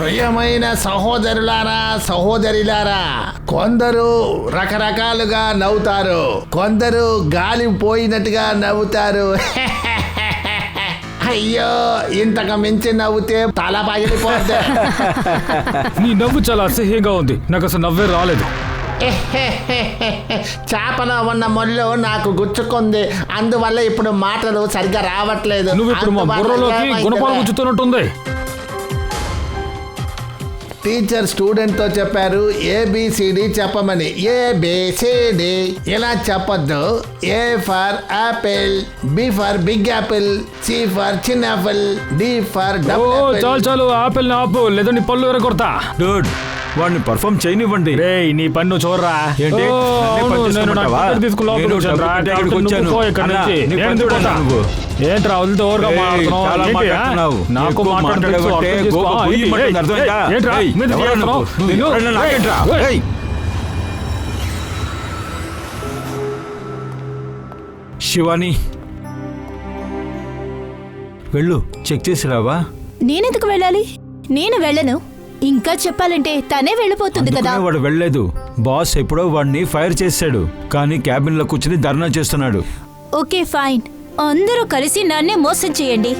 ప్రియమైన సహోదరులారా సహోదరిలారా, కొందరు రకరకాలుగా నవ్వుతారు, కొందరు గాలి పోయినట్టుగా నవ్వుతారు. అయ్యో, ఇంతకు మించి నవ్వుతే తల పగిలిపోద్ది. నీ నవ్వు చాలా అసహ్యంగా ఉంది, నాకు అసలు నవ్వే రాలేదు. చేపలో ఉన్న ముళ్ళు నాకు గుచ్చుకుంది, అందువల్ల ఇప్పుడు మాటలు సరిగ్గా రావట్లేదు. నువ్వు ఇప్పుడు మా బుర్రలోకి గుణపాలు గుచ్చుతున్నట్టుంది. టీచర్ స్టూడెంట్ తో చెప్పారు ఏబిసిడి చెప్పమని. ఏబిసిడి ఇలా చెప్పొద్దు. A for apple, B for big apple, C for చిన్న apple, D for double apple. చాలు చాలు, ఆపిల్ ని ఆపు, లేదా నీ పళ్ళు ఎరగొడతా. డూడ్, వాడిని పర్ఫామ్ చేయనివ్వండి. రేయ్, నీ పన్ను చూడరా. ఏంటి? ఏంట్రా వదిలితో ఓవర్గా మాట్లాడుతున్నావు? నాకు శివాని, వెళ్ళు, చెక్ చేసి రావా. నేనెందుకు వెళ్ళాలి? నేను వెళ్ళను. ఇంకా చెప్పాలంటే తనే వెళ్ళిపోతుంది కదా. వాడు వెళ్ళలేదు. బాస్ ఎప్పుడో వాడిని ఫైర్ చేశాడు, కానీ క్యాబిన్ లో కూర్చుని ధర్నా చేస్తున్నాడు. ఓకే ఫైన్, అందరూ కలిసి నన్నే మోసం చేయండి.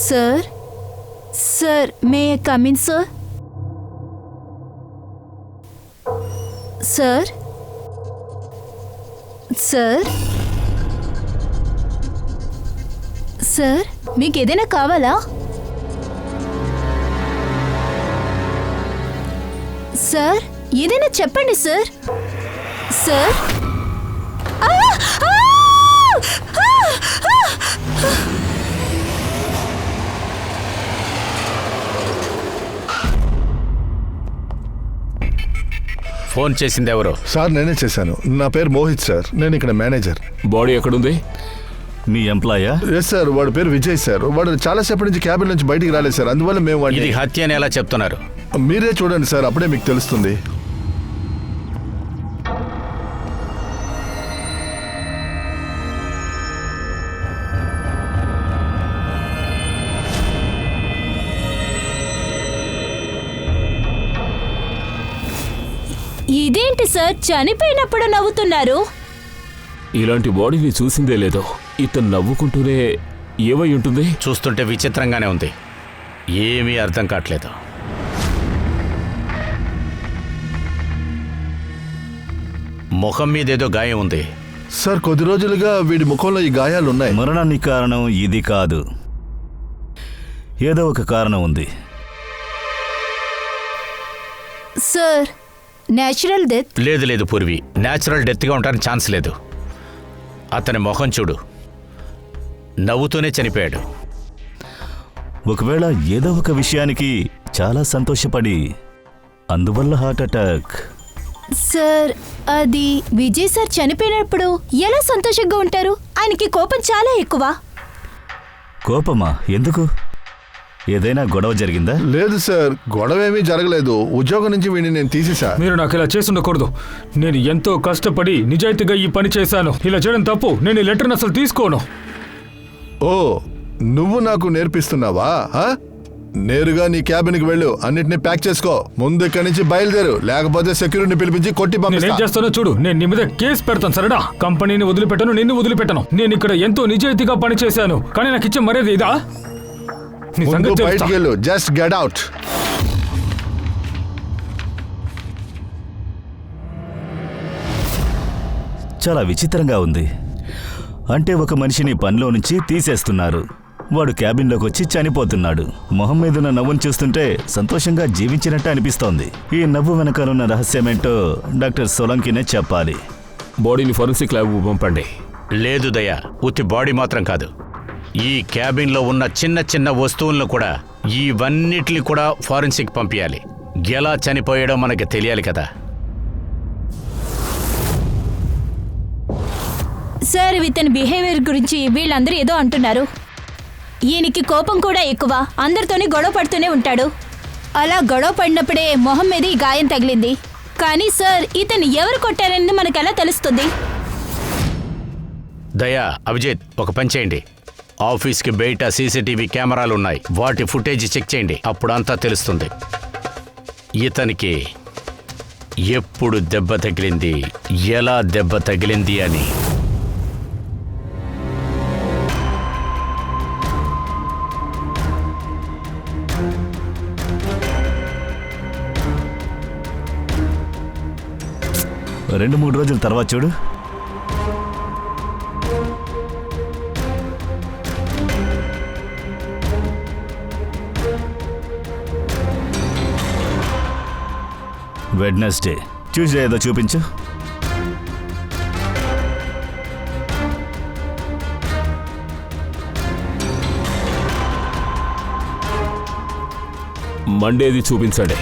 Sir, sir, may I come in sir? Sir, sir, sir, మీకు ఏదైనా కావాలా? సార్, ఏదైనా చెప్పండి సార్. సార్, ఫోన్ చేసింది ఎవరు? సార్, నేనే చేశాను. నా పేరు మోహిత్ సార్, నేను ఇక్కడ మేనేజర్. బాడీ ఎక్కడుంది? మీ ఎంప్లాయా? ఎస్ సార్, వాడి పేరు విజయ్ సార్. వాడు చాలా సేపటి నుంచి క్యాబిన్ నుంచి బయటికి రాలేదు సార్, అందువల్ల మేము ఇది వాడిని. హత్య అని ఎలా చెప్తున్నారు? మీరే చూడండి సార్, అప్పుడే మీకు తెలుస్తుంది. ఇదేంటి సార్, చనిపోయినప్పుడు నవ్వుతున్నారు? ఇలాంటి బాడీని చూసిందే లేదో. ఇతను నవ్వుకుంటూనే ఏమై ఉంటుంది? చూస్తుంటే విచిత్రంగానే ఉంది, ఏమీ అర్థం కావట్లేదు. ముఖం మీదేదో గాయం ఉంది. సార్, కొద్ది రోజులుగా వీడి ముఖంలో ఈ గాయాలు ఉన్నాయి. మరణానికి కారణం ఇది కాదు, ఏదో ఒక కారణం ఉంది. Sir, natural death? లేదు లేదు పూర్వి, న్యాచురల్ డెత్గా ఉండడానికి ఛాన్స్ లేదు. అతని ముఖం చూడు, నవ్వుతూనే చనిపోయాడు. ఒకవేళ ఏదో ఒక విషయానికి చాలా సంతోషపడి అందువల్ల హార్ట్ అటాక్. సార్, అది విజయ్ సార్ చనిపోయినప్పుడు ఎలా సంతోషంగా ఉంటారు? ఆయనకి కోపం చాలా ఎక్కువ. కోపమా? ఎందుకు? ఏదైనా గొడవ జరిగిందా? లేదు సార్, గొడవ ఏమీ జరగలేదు. ఉద్యోగం నుంచి వీడిని నేను తీసేసా. మీరు నాకు ఇలా చేసి ఉండకూడదు. నేను ఎంతో కష్టపడి నిజాయితీగా ఈ పని చేశాను. ఇలా చేయడం తప్పు. నేను ఈ లెటర్ని అసలు తీసుకోను. ఓ, నువ్వు నాకు నేర్పిస్తున్నావా? నేరుగా నీ క్యాబిన్కి వెళ్ళు, అన్నిటిని ప్యాక్ చేసుకో. ముందు ఇక్కడి నుంచి బయలుదేరు, లేకపోతే సెక్యూరిటీని పిలిపించి కొట్టి నేనేం పంపిస్తా. చేస్తానో చూడు. నేను నీ మీద కేసు పెడతాను, సరేనా? కంపెనీని వదిలిపెట్టను, నిన్ను వదిలిపెట్టను. నేను ఇక్కడ ఎంతో నిజాయితీగా పని చేశాను, కానీ నాకు ఇచ్చే మర్యాద ఇదా? నీ ముందు సంగతి బయటికి తెలుస్తా. వెళ్ళు, జస్ట్ గెట్ అవుట్. చాలా విచిత్రంగా ఉంది. అంటే ఒక మనిషిని పనిలో నుంచి తీసేస్తున్నారు, వాడు క్యాబిన్లోకి వచ్చి చనిపోతున్నాడు. మొహం మీదున్న నవ్వును చూస్తుంటే సంతోషంగా జీవించినట్టు అనిపిస్తోంది. ఈ నవ్వు వెనకాలన్న రహస్యమేంటో డాక్టర్ సోలంకినే చెప్పాలి. బాడీని ఫోరెన్సిక్ ల్యాబ్ పంపండి. లేదు దయా, ఉత్తి బాడీ మాత్రం కాదు, ఈ క్యాబిన్లో ఉన్న చిన్న చిన్న వస్తువులను కూడా, ఇవన్నిటిని కూడా ఫారెన్సిక్ పంపించాలి. ఎలా చనిపోయాడో మనకి తెలియాలి కదా. సార్, ఇతని బిహేవియర్ గురించి వీళ్ళందరూ ఏదో అంటున్నారు. ఈయనకి కోపం కూడా ఎక్కువ, అందరితోనే గొడవ పడుతూనే ఉంటాడు. అలా గొడవ పడినప్పుడే మొహం మీద ఈ గాయం తగిలింది. కానీ సార్, ఇతను ఎవరు కొట్టారనేది మనకు ఎలా తెలుస్తుంది? దయా, అభిజిత్, ఒక పని చేయండి. ఆఫీస్కి బయట సీసీటీవీ కెమెరాలు ఉన్నాయి, వాటి ఫుటేజ్ చెక్ చేయండి, అప్పుడు అంతా తెలుస్తుంది ఇతనికి ఎప్పుడు దెబ్బ తగిలింది, ఎలా దెబ్బ తగిలింది అని. రెండు మూడు రోజుల తర్వాత చూడు. వెడ్నెస్డే, ట్యూస్డే ఏదో చూపించు. మండేది చూపించండి.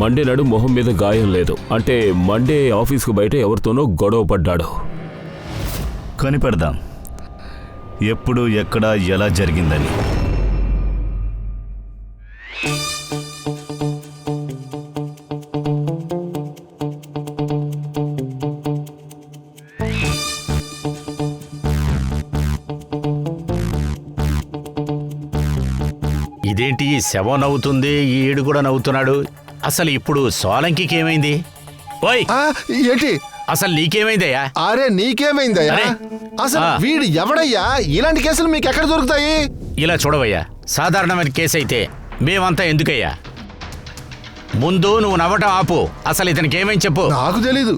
మండే నాడు మొహం మీద గాయం లేదు, అంటే మండే ఆఫీస్కు బయట ఎవరితోనో గొడవ పడ్డాడు. కనిపెడదాం ఎప్పుడు, ఎక్కడ, ఎలా జరిగిందని. ఇదేంటి ఈ శవం నవ్వుతుంది, ఈ ఈడు కూడా నవ్వుతున్నాడు. అసలు ఇప్పుడు సోలంకికి ఏమైంది? ఓయ్ ఏంటి అసలు నీకేమైందయ్యా? అరే నీకేమైందయ్యా? అరే. అసలు వీడు ఎవడయ్యా? ఇలాంటి కేసులు మీకు ఎక్కడ దొరుకుతాయి? ఇలా చూడవయ్యా, సాధారణమైన కేసు అయితే మేమంతా ఎందుకయ్యా? ముందు నువ్వు నవ్వటం ఆపు. అసలు ఇతనికి ఏమైంది చెప్పు. నాకు తెలీదు.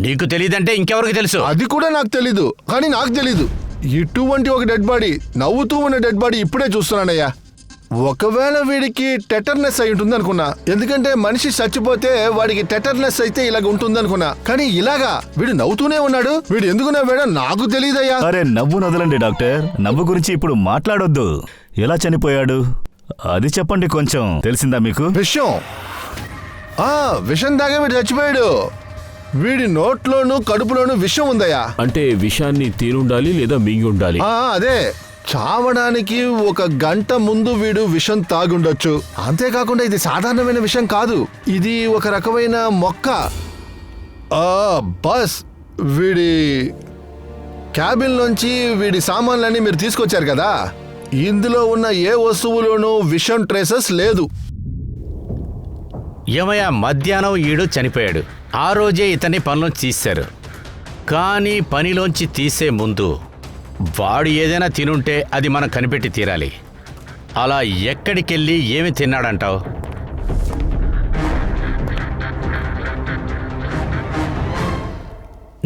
నీకు తెలియదంటే ఇంకెవరికి తెలుసు? అది కూడా నాకు తెలీదు, కానీ నాకు తెలీదు. ఇటువంటి ఒక డెడ్ బాడీ, నవ్వుతూ ఉన్న డెడ్ బాడీ ఇప్పుడే చూస్తున్నానయ్యా. ఒకవేళ వీడికి టెటర్నెస్ అయి ఉంటుంది అనుకున్నా, ఎందుకంటే మనిషి చచ్చిపోతే వాడికి టెటర్నెస్ అయితే ఇలాగ ఉంటుంది అనుకున్నా, కానీ ఇలాగా వీడు నవ్వుతూనే ఉన్నాడు. వీడు ఎందుకు నవ్వాడో నాకు తెలియదయ్యా. అరే నవ్వు నదలండి డాక్టర్, నవ్వు గురించి ఇప్పుడు మాట్లాడొద్దు. ఎలా చనిపోయాడు అది చెప్పండి కొంచెం. తెలిసిందా మీకు? విషం విషం దాగా వీడు చచ్చిపోయాడు. వీడి నోట్లోను కడుపులోను విషం ఉందయ్యా. అంటే విషాన్ని తినుండాలి లేదా మింగి ఉండాలి. అదే, చావడానికి 1 గంట ముందు వీడు విషం తాగుండొచ్చు. అంతేకాకుండా ఇది సాధారణమైన విషం కాదు, ఇది ఒక రకమైన మొక్క. బస్ వీడి క్యాబిన్ లోంచి వీడి సామాన్లన్నీ మీరు తీసుకొచ్చారు కదా, ఇందులో ఉన్న ఏ వస్తువులోనూ విషం ట్రేసెస్ లేదు. ఏమయ్యా, మధ్యాహ్నం ఈడు చనిపోయాడు. ఆ రోజే ఇతన్ని పనిలోంచి తీశారు. కానీ పనిలోంచి తీసే ముందు వాడు ఏదైనా తినుంటే అది మనం కనిపెట్టి తీరాలి. అలా ఎక్కడికెళ్ళి ఏమి తిన్నాడంటావు?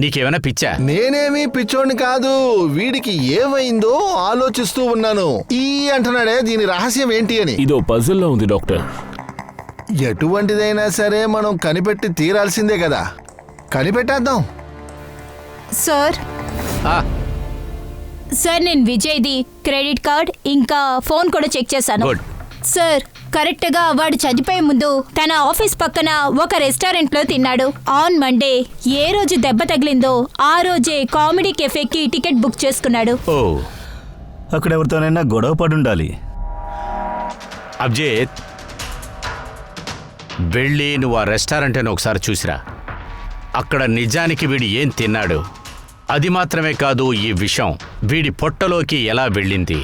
నీకేమైనా పిచ్చా? నేనేమీ పిచ్చోడిని కాదు, వీడికి ఏమైందో ఆలోచిస్తూ ఉన్నాను. ఈ అంటున్నాడే, దీని రహస్యం ఏంటి అని. ఇదో పజిల్లా ఉంది డాక్టర్. ఎటువంటిదైనా సరే మనం కనిపెట్టి తీరాల్సిందే కదా. కనిపెట్టేద్దాం. సార్ సార్, నేను విజయ్ది క్రెడిట్ కార్డ్ ఇంకా ఫోన్ కూడా చెక్ చేశాను. గుడ్. సార్, కరెక్ట్ గా వాడు చనిపోయే ముందు తన ఆఫీస్ పక్కన ఒక రెస్టారెంట్ లో తిన్నాడు. ఆన్ మండే ఏ రోజు దెబ్బ తగిలిందో ఆ రోజే కామెడీ కెఫేకి టికెట్ బుక్ చేసుకున్నాడు. ఓ, అక్కడ ఎవరితోనైనా గొడవ పడుండాలి. అబ్జేత్, వెళ్ళి నువ్వు ఆ రెస్టారెంట్ అని ఒకసారి చూసిరా. అక్కడ నిజానికి వీడు ఏం తిన్నాడు, అది మాత్రమే కాదు ఈ విషయం వీడి పొట్టలోకి ఎలా వెళ్ళింది.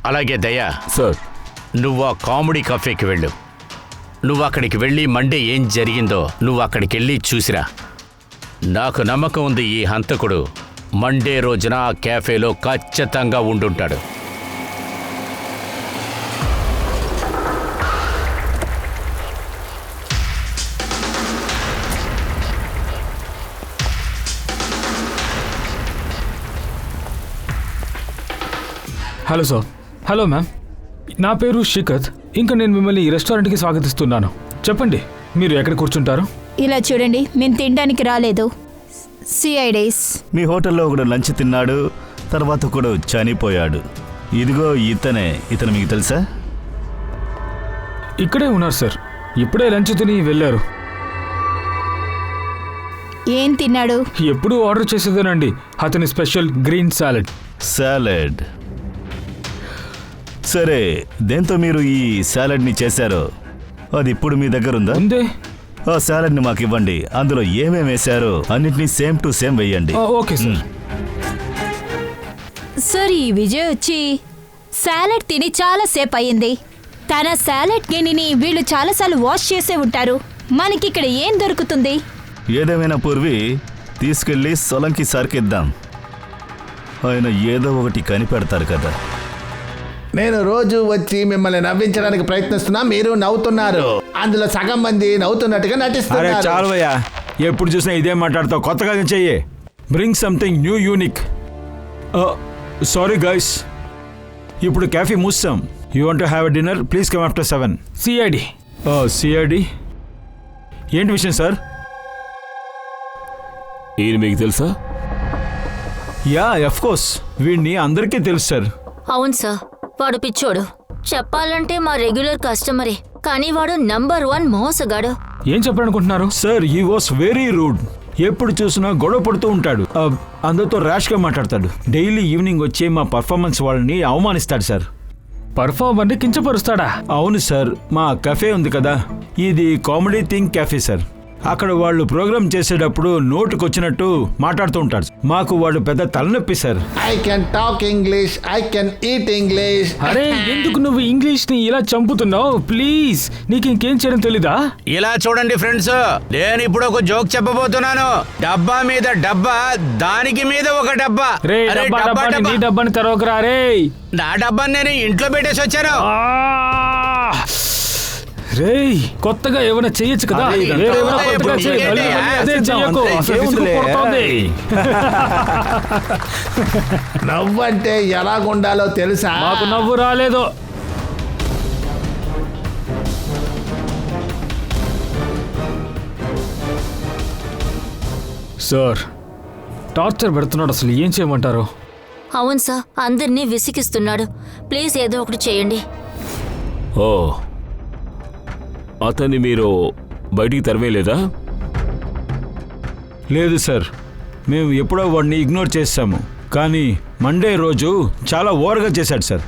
అలాగే దయా సార్, నువ్వు ఆ కామెడీ కఫేకి వెళ్ళు. నువ్వు అక్కడికి వెళ్ళి మండే ఏం జరిగిందో నువ్వు అక్కడికి వెళ్ళి చూసిరా. నాకు నమ్మకం ఉంది ఈ హంతకుడు మండే రోజున ఆ క్యాఫేలో ఖచ్చితంగా ఉండుంటాడు. Hello sir. హలో మ్యామ్, నా పేరు శిఖత్. ఇంకా నేను మిమ్మల్ని ఈ రెస్టారెంట్కి స్వాగతిస్తున్నాను. చెప్పండి, మీరు ఎక్కడ కూర్చుంటారు? ఇలా చూడండి, మేము తినడానికి రాలేదు. సిఐడేస్. మీ హోటల్లో ఒకడు లంచ్ తిన్నాడు, తర్వాత ఒకడు చనిపోయాడు. ఇదిగో ఇతను మీకు తెలుసా? ఇక్కడే ఉన్నారు సార్, ఇప్పుడే లంచ్ తిని వెళ్ళారు. ఏం తిన్నాడు? ఎప్పుడూ ఆర్డర్ చేసేదేనండి, అతని స్పెషల్ గ్రీన్ సాలెడ్. సాలెడ్. సరే, దేంతో మీరు ఈ సాలెడ్ని చేశారో అది ఇప్పుడు మీ దగ్గర ఉందా? ఉందే, ఆ సాలడ్ని మాకు ఇవ్వండి. అందులో ఏమేమి వేశారో అన్నిటినీ సేమ్ టు సేమ్ వేయండి. Okay sir. సార్ ఈ విజయ్ వచ్చి సాలెడ్ తిని చాలా సేపు అయింది. తన సాలెడ్ గిన్నెని వీళ్ళు చాలాసార్లు వాష్ చేసే ఉంటారు. మనకిక్కడ ఏం దొరుకుతుంది? ఏదేమైనా పూర్వి తీసుకెళ్ళి సొలంకి సార్కి ఇద్దాం. ఆయన ఏదో ఒకటి కనిపెడతారు కదా. నేను రోజు వచ్చి మిమ్మల్ని నవ్వించడానికి ప్రయత్నిస్తున్నా, మీరు నవ్వుతున్నారు. అందులో సగం మంది నవ్వుతున్నట్టుగా అరే నటిస్తున్నారు. చాలు భయ్యా, ఎప్పుడు చూసినా ఇదే మాట్లాడతావు. కొత్తగా చెయ్యి. Bring something new unique. Sorry guys, ఇప్పుడు క్యాఫే మూస్తాం. You want have a dinner? Please come after 7. CID. CID ఏంటి విషయం సార్? ఈయన మీకు తెలుసా? యా అఫ్ కోర్స్, వీడిని అందరికీ తెలుసు సార్. అవును సార్, వాడు పిచ్చోడు. చెప్పాలంటే మా రెగ్యులర్ కస్టమరే, కానీ వాడు నంబర్ 1 మోసగాడు. ఏం చెప్పాలనుకుంటున్నారు? Sir he was very rude. ఎప్పుడు చూసినా గొడవ పడుతూ ఉంటాడు. అందరితో ర్యాష్గా మాట్లాడతాడు. డైలీ ఈవినింగ్ వచ్చి మా పర్ఫార్మెన్స్ వాళ్ళని అవమానిస్తాడు సార్. పర్ఫార్మర్ని కించపరుస్తాడా? అవును సార్, మా కఫే ఉంది కదా, ఇది కామెడీ థింగ్ క్యాఫే సార్. అక్కడ వాళ్ళు ప్రోగ్రామ్ చేసేటప్పుడు నోటుకొచ్చినట్టు మాట్లాడుతూ ఉంటాడు. మాకు వాడు పెద్ద తలనొప్పి sir. I can talk English, I can eat English. అరే ఎందుకు నువ్వు ఇంగ్లీష్ ని ఇలా చంపుతున్నావు? ప్లీజ్, నీకు ఇంకేం చేయడం తెలీదా? ఇలా చూడండి ఫ్రెండ్స్, నేను ఇప్పుడు ఒక జోక్ చెప్పబోతున్నాను. డబ్బా మీద డబ్బా, దానికి మీద ఒక డబ్బా. రే అరే, డబ్బా డబ్బా, డబ్బాని నీ డబ్బా. డబ్బాని తెరవకరా రే. నా డబ్బాని నేను ఇంట్లో పెట్టేసి వచ్చాను. రేయ్, కొత్తగా ఏమైనా చేయొచ్చు కదా. అదే ఇదంతా. వేరేమైనా కొత్తగా అదే చేయి. ఇదంతా. మళ్ళీ మళ్ళీ అదే అంతే, చెయ్యకు. అంతే, అసలు విసుగు ఏముందిలే. పుడుతోంది. నవ్వంటే ఎలాగుండాలో తెలుసా? మాకు నవ్వు రాలేదు. సార్, టార్చర్ పెడుతున్నాడు. అసలు ఏం చేయమంటారు? అవును సార్, అందరినీ విసిగిస్తున్నాడు. ప్లీజ్ ఏదో ఒకటి చేయండి. ఓ, అతన్ని మీరు బయటికి తరివేయలేదా? లేదు సార్, మేము ఎప్పుడో వాడిని ఇగ్నోర్ చేస్తాము. కానీ మండే రోజు చాలా ఓవర్గా చేశాడు సార్.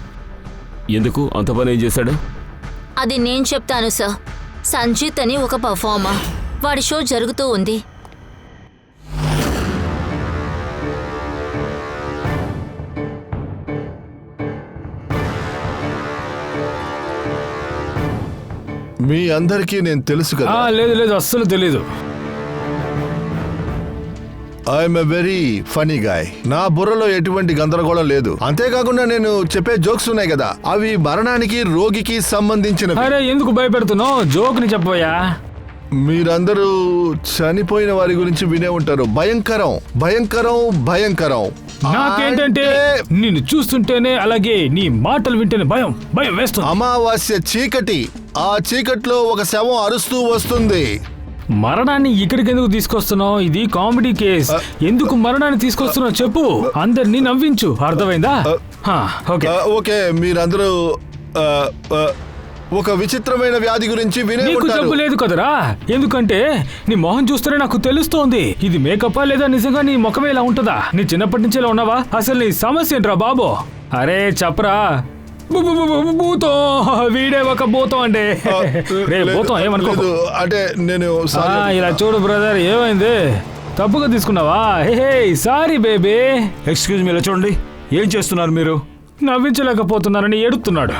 ఎందుకు అంత పని ఏం చేశాడు? అది నేను చెప్తాను సార్. సంజీత్ అని ఒక పర్ఫార్మర్, వాడి షో జరుగుతూ ఉంది. మీ అందరికీ నేను తెలుసు కదా. లేదు లేదు, అస్సలు తెలీదు. I'm a very funny guy. నా బుర్రలో ఎటువంటి గందరగోళం లేదు. అంతేకాకుండా నేను చెప్పే జోక్స్ ఉన్నాయి కదా, అవి మరణానికి, రోగికి సంబంధించినవి. అరే ఎందుకు భయపెడుతున్నావు? జోక్ని చెప్పబోయా. మీరందరూ చనిపోయిన వారి గురించి వినే ఉంటారు. భయంకరం, భయంకరం, భయంకరం. నాకేంటంటే నిన్ను చూస్తుంటేనే, అలాగే నీ మాటలు వింటేనే భయం భయం వేస్తుంది. అమావాస్య చీకటి, ఆ చీకట్లో ఒక శవం అరుస్తూ వస్తుంది. మరణాన్ని ఇక్కడికి ఎందుకు తీసుకొస్తున్నావు? ఇది కామెడీ కేస్. ఎందుకు మరణాన్ని తీసుకొస్తున్నావు చెప్పు. అందరినీ నవ్వించు, అర్థమైందా? ఓకే ఓకే, మీరందరూ ఒక విచిత్రమైన వ్యాధి గురించి వినే నీకు ఉంటారు. జబ్బు లేదు కదరా, ఎందుకంటే నీ మొహం చూస్తేనే నాకు తెలుస్తోంది. ఇది మేకప్పా లేదా నిజంగా నీ ముఖమే ఇలా ఉంటుందా? నీ చిన్నప్పటి నుంచి ఇలా ఉన్నావా? అసలు నీ సమస్య ఏంట్రా బాబు? అరే చెప్పరా. భూతం, వీడే ఒక భూతం అండి. రే భూతం ఏమనుకో. లేదు, అంటే నేను ఇలా చూడు బ్రదర్, ఏమైంది? తప్పుగా తీసుకున్నావా? Hey sorry baby. Excuse me, ఇలా చూడండి. ఏం చేస్తున్నారు మీరు? నవ్వించలేకపోతున్నారని ఏడుస్తున్నాడు.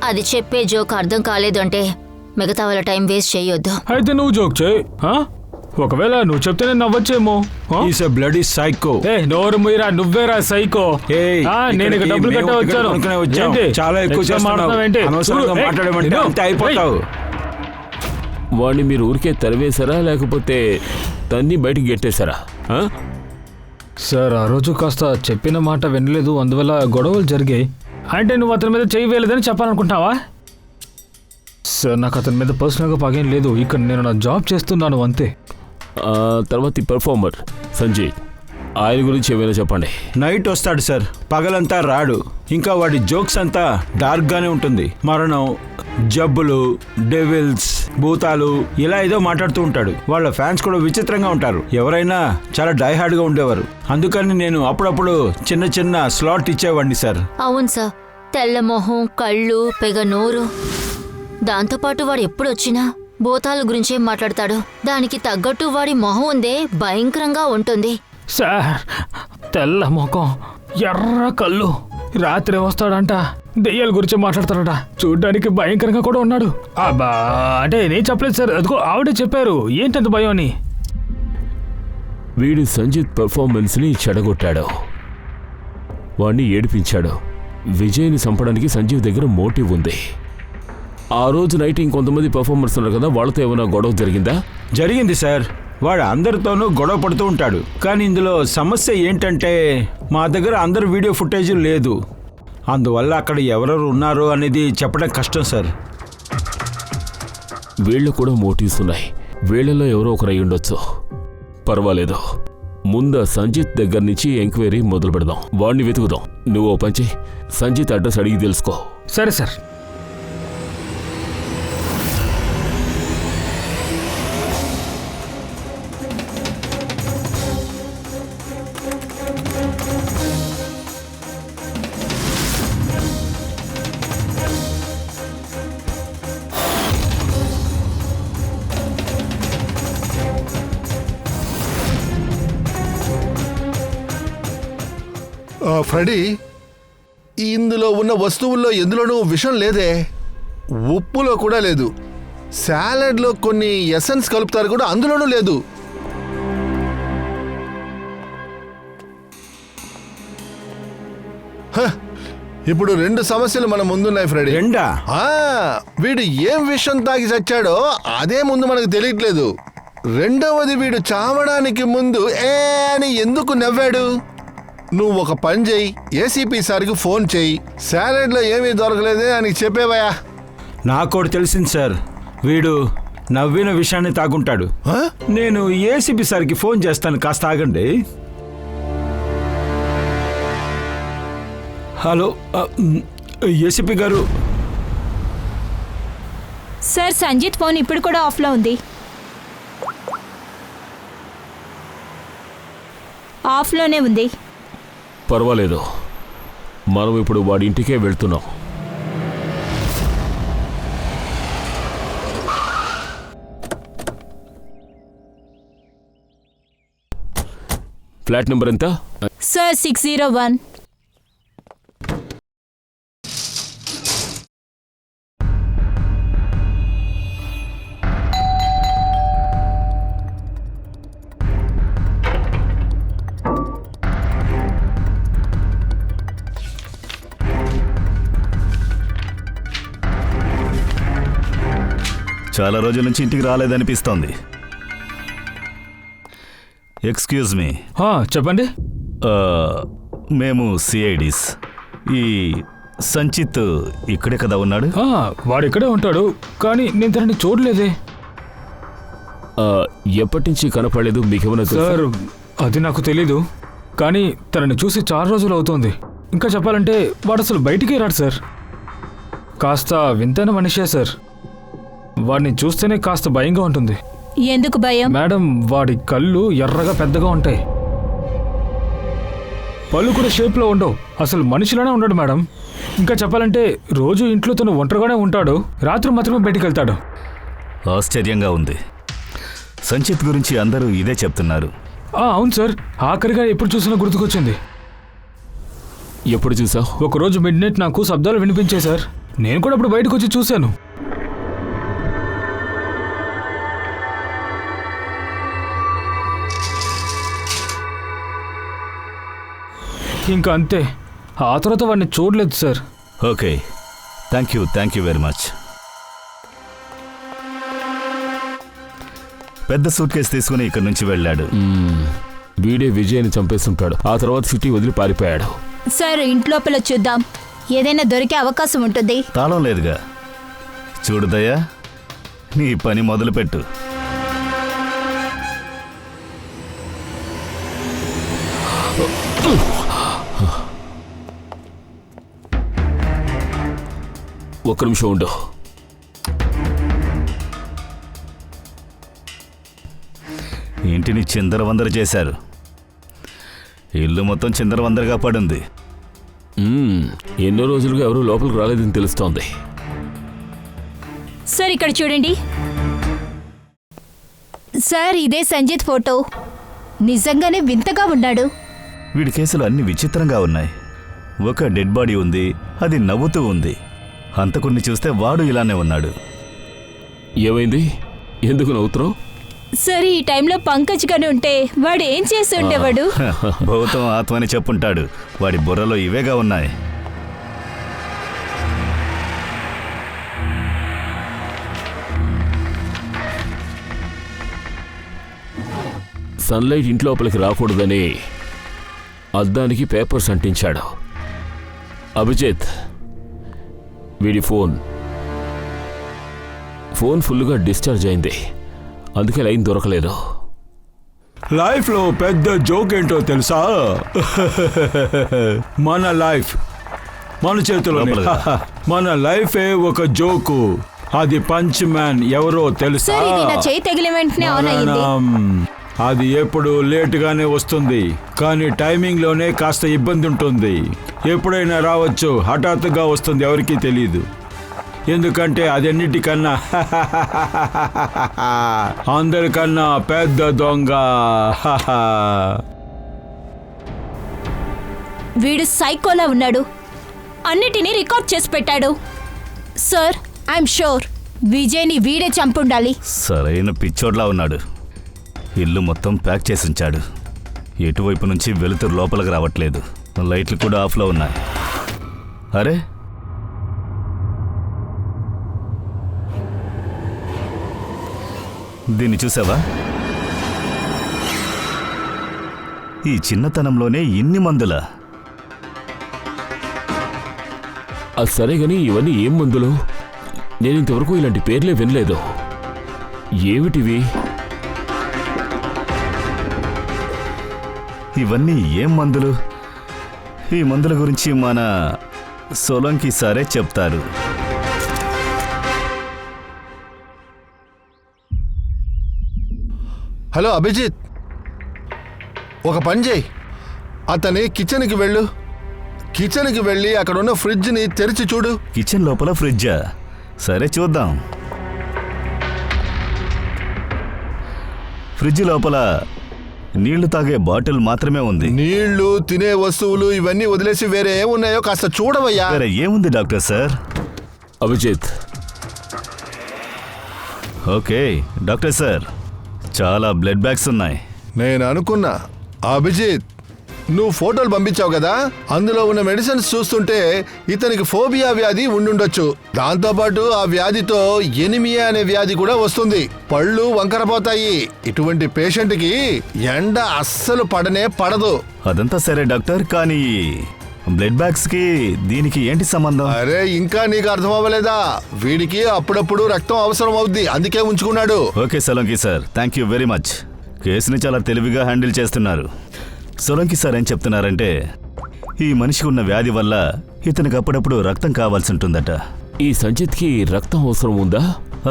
అది చెప్పే జోక్ అర్థం కాలేదు అంటే మిగతా వాళ్ళ టైం వేస్ట్ చేయొద్దు. అయితే నువ్వు జోక్ చేయి. ఒకవేళ నువ్వు చెప్తేనే నవ్వచ్చేమో. Is a bloody psycho. నోరు మీరా, నువ్వేరా సైకో. నేను ఇక డబ్బులు కట్ట వచ్చాను. ఏంటి? చాలా ఎక్కువ మాట్లాడతావేంటి? మాట్లాడమంటే అంతే అయిపోతావు. వాడిని మీరు ఊరికే తరివేశారా, లేకపోతే తన్ని బయటికి గెట్టేశారా? సార్, ఆ రోజు కాస్త చెప్పిన మాట వినలేదు, అందువల్ల గొడవలు జరిగాయి. అంటే నువ్వు అతని మీద చేయి వేయలేదని చెప్పాలనుకుంటున్నావా? సార్, నాకు అతని మీద పర్సనల్గా పగేం లేదు. ఇక్కడ నేను నా జాబ్ చేస్తున్నాను అంతే. తర్వాత ఈ పర్ఫార్మర్ సంజయ్, ఆయన గురించి ఏమైనా చెప్పండి. నైట్ వస్తాడు సార్, పగలంతా రాడు. ఇంకా వాడి జోక్స్ అంతా డార్క్గానే ఉంటుంది. మరణం, జబ్బులు, డెవిల్స్, భూతాలు, ఇలా ఏదో మాట్లాడుతూ ఉంటాడు. వాళ్ళ ఫ్యాన్స్ కూడా విచిత్రంగా ఉంటారు. ఎవరైనా చాలా డైహార్డ్గా ఉండేవారు. అందుకని నేను అప్పుడప్పుడు చిన్న చిన్న స్లాట్ ఇచ్చేవాడిని సార్. అవును సార్, తెల్ల మొహం, కళ్ళు, పెగ నోరు. దాంతోపాటు వాడు ఎప్పుడొచ్చినా భూతాల గురించే మాట్లాడతాడు. దానికి తగ్గట్టు వాడి మొహం ఉందే భయంకరంగా ఉంటుంది. సార్, తెల్ల ముఖం, ఎర్ర కళ్ళు, రాత్రి వస్తాడంట, దెయ్యాల గురించి మాట్లాడతాడట, చూడ్డానికి భయంకరంగా కూడా ఉన్నాడు. అబ్బా, అంటే నేను చెప్పలేదు సార్, అదిగో ఆవిడే చెప్పారు. ఏంటంత భయం అని. వీడు సంజిత్ పెర్ఫార్మెన్స్ని చెడగొట్టాడు, వాణ్ణి ఏడిపించాడు. విజయ్ని చంపడానికి సంజీవ్ దగ్గర మోటివ్ ఉంది. ఆ రోజు నైట్ ఇంకొంతమంది పెర్ఫార్మర్స్ ఉన్నారు కదా, వాళ్ళతో ఏమైనా గొడవ జరిగిందా? జరిగింది సార్. వాడు అందరితోనూ గొడవ పడుతూ ఉంటాడు. కానీ ఇందులో సమస్య ఏంటంటే మా దగ్గర అందరి వీడియో ఫుటేజ్ లేదు. అందువల్ల అక్కడ ఎవరెవరు ఉన్నారో అనేది చెప్పడం కష్టం సార్. వీళ్ళు కూడా మోటివ్స్ ఉన్నాయి. వీళ్ళలో ఎవరో ఒకరు అయి ఉండొచ్చు. పర్వాలేదు, ముందు సంజిత్ దగ్గర నుంచి ఎంక్వైరీ మొదలు పెడదాం. వాడిని వెతుకుదాం. నువ్వు ఓ పంచి సంజిత్ అడ్రస్ అడిగి తెలుసుకో. సరే సార్. ఫ్రెడీ, ఇందులో ఉన్న వస్తువుల్లో ఎందులోనూ విషం లేదే. ఉప్పులో కూడా లేదు. సాలడ్లో కొన్ని ఎసెన్స్ కలుపుతారు కూడా, అందులోనూ లేదు. ఇప్పుడు 2 సమస్యలు మన ముందున్నాయి ఫ్రెడీ. రెండా? వీడు ఏం విషం తాగి చచ్చాడో అదే ముందు మనకు తెలియట్లేదు. రెండవది, వీడు చావడానికి ముందు ఏ అని ఎందుకు నవ్వాడు? నువ్వు ఒక పని చెయ్యి, ఏసీపీ సార్కి ఫోన్ చెయ్యి. సాలడ్లో ఏమీ దొరకలేదే అని చెప్పేవయా. నాకోటి తెలిసింది సార్, వీడు నవ్విన విషయాన్ని తాగుంటాడు. నేను ఏసీపీ సార్కి ఫోన్ చేస్తాను, కాస్త ఆగండి. హలో, ఏసీపీ గారు. సార్, సంజిత్ ఫోన్ ఇప్పుడు కూడా ఆఫ్లో ఉంది. ఆఫ్లోనే ఉంది. పర్వాలేదు, మనం ఇప్పుడు వాడి ఇంటికే వెళ్తున్నాం. ఫ్లాట్ నెంబర్ ఎంత? సార్ 601. చాలా రోజుల నుంచి ఇంటికి రాలేదనిపిస్తోంది. Excuse me. చెప్పండి. మేము సిఐడీస్. ఈ సంచిత్ ఇక్కడే కదా ఉన్నాడు? వాడు ఇక్కడే ఉంటాడు, కానీ నేను తనని చూడలేదే. ఎప్పటి నుంచి కనపడలేదు మీకేమైనా? సార్, అది నాకు తెలీదు, కానీ తనని చూసి చాలా రోజులు అవుతోంది. ఇంకా చెప్పాలంటే వాడు అసలు బయటికే రాడు సార్. కాస్త వింతైన మనిషే సార్. వాడిని చూస్తేనే కాస్త భయంగా ఉంటుంది. ఎందుకు భయం? మేడం, వాడి కళ్ళు ఎర్రగా పెద్దగా ఉంటాయి, పళ్ళు కూడా షేప్లో ఉండవు. అసలు మనిషిలోనే ఉండడు మేడం. ఇంకా చెప్పాలంటే రోజు ఇంట్లో తను ఒంటరిగానే ఉంటాడు, రాత్రి మాత్రమే బయటికి వెళ్తాడు. ఆశ్చర్యంగా ఉంది. సంచిత్ గురించి అందరూ ఇదే చెప్తున్నారు. అవును సార్, ఆఖరిగా ఎప్పుడు చూసినా గుర్తుకొచ్చింది. ఎప్పుడు చూసా? ఒకరోజు మిడ్ నైట్ నాకు శబ్దాలు వినిపించాయి సార్. నేను కూడా అప్పుడు బయటకు వచ్చి చూశాను. ఇంకా అంతే. ఆ తర్వాత వాడిని చూడలేదు sir. Okay, thank you very much. పెద్ద సూట్ కేసు తీసుకుని ఇక్కడి నుంచి వెళ్ళాడు. వీడే విజయ్ని చంపేస్తుంటాడు. ఆ తర్వాత సిటీ వదిలి పారిపోయాడు. సార్, ఇంట్లోపల చూద్దాం, ఏదైనా దొరికే అవకాశం ఉంటుంది. తాళం లేదుగా. చూడుదయ్యా, నీ పని మొదలుపెట్టు. ఒక్క నిమిషం ఉండు. ఇంటిని చిందరవందర చేశారు. ఇల్లు మొత్తం చిందరవందరగా పడింది. ఎన్నో రోజులుగా ఎవరూ లోపలికి రాలేదని తెలుస్తోంది. సార్ ఇక్కడ చూడండి సార్, ఇదే సంజిత్ ఫోటో. నిజంగానే వింతగా ఉన్నాడు. వీడి కేసులు అన్ని విచిత్రంగా ఉన్నాయి. ఒక డెడ్ బాడీ ఉంది, అది నవ్వుతూ ఉంది. హంతకుణ్ణి చూస్తే వాడు ఇలానే ఉన్నాడు. ఏమైంది? ఎందుకు నవ్వుతున్నావు? సార్, ఈ టైంలో పంకజ్ గాని ఉంటే వాడు ఏం చేసి ఉండేవాడు? భూతం ఆత్మ అని చెప్పుంటాడు. వాడి బుర్రలో ఇవేగా ఉన్నాయి. సన్లైట్ ఇంట్లోపలికి రాకూడదని అద్దానికి పేపర్స్ అంటించాడు. అభిజిత్, వీడి ఫోన్ ఫుల్గా డిశ్చార్జ్ అయింది, అందుకే లైన్ దొరకలేదు. లైఫ్లో పెద్ద జోక్ ఏంటో తెలుసా? మన లైఫ్ మన చేతిలోనే. మన లైఫే ఒక జోకు. అది పంచ్ మ్యాన్ ఎవరో తెలుసా? సార్, ఇది నా చేయి తగిలిన వెంటనే ఆన్ అయ్యింది. అది ఎప్పుడు లేటుగానే వస్తుంది, కానీ టైమింగ్లోనే కాస్త ఇబ్బంది ఉంటుంది. ఎప్పుడైనా రావచ్చు, హఠాత్తుగా వస్తుంది, ఎవరికీ తెలియదు. ఎందుకంటే అదన్నిటికన్నా అందరికన్నా పెద్ద దొంగ. వీడు సైకోలా ఉన్నాడు. అన్నిటినీ రికార్డ్ చేసి పెట్టాడు. సార్, ఐఎమ్ షూర్ విజయ్ని వీడే చంపుండాలి. సరైన పిచ్చోడ్లా ఉన్నాడు. ఇల్లు మొత్తం ప్యాక్ చేసి ఉంచాడు. ఎటువైపు నుంచి వెలుతురు లోపలికి రావట్లేదు. లైట్లు కూడా ఆఫ్లో ఉన్నాయి. అరే, దీన్ని చూసావా? ఈ చిన్నతనంలోనే ఇన్ని మందులా? అది సరే గాని ఇవన్నీ ఏం మందులు? నేను ఇంతవరకు ఇలాంటి పేర్లే వినలేదు. ఏమిటివి? ఇవన్నీ ఏం మందులు? ఈ మందుల గురించి మన సోలంకి సారే చెప్తారు. హలో అభిజిత్, ఒక పని చేయి. అతని కిచెన్కి వెళ్ళు. కిచెన్కి వెళ్ళి అక్కడ ఉన్న ఫ్రిడ్జ్ని తెరిచి చూడు. కిచెన్ లోపల ఫ్రిడ్జా? సరే చూద్దాం. ఫ్రిడ్జ్ లోపల నీళ్లు తాగే బాటిల్ మాత్రమే ఉంది. నీళ్లు, తినే వస్తువులు ఇవన్నీ వదిలేసి వేరే ఏమున్నాయో కాస్త చూడవయ్యా. వేరే ఏముంది doctor sir? Abhijit, okay doctor sir, చాలా బ్లడ్ బ్యాగ్స్ ఉన్నాయి. నేను అనుకున్నా. అభిజిత్, నువ్వు ఫోటోలు పంపించావు కదా, అందులో ఉన్న మెడిసిన్స్ చూస్తుంటే ఇతనికి ఫోబియా వ్యాధి ఉండుండొచ్చు. దాంతోపాటు ఆ వ్యాధితో ఎనిమియా అనే వ్యాధి కూడా వస్తుంది. పళ్ళు వంకరపోతాయి. ఇటువంటి పేషెంట్కి ఎండ అస్సలు పడదు. అదంతా సరే డాక్టర్, కానీ బ్లడ్ బ్యాగ్స్ కి దీనికి ఏంటి సంబంధం? అరే, ఇంకా నీకు అర్థం అవ్వలేదా? వీడికి అప్పుడప్పుడు రక్తం అవసరం అవుద్ది, అందుకే ఉంచుకున్నాడు. Okay Solanki sir, thank you very much. కేసుని చాలా తెలివిగా హ్యాండిల్ చేస్తున్నారు. సోలంకి సార్ ఏం చెప్తున్నారంటే, ఈ మనిషికి ఉన్న వ్యాధి వల్ల ఇతనికి అప్పుడప్పుడు రక్తం కావాల్సి ఉంటుందట. ఈ సంజిత్కి రక్తం అవసరం ఉందా?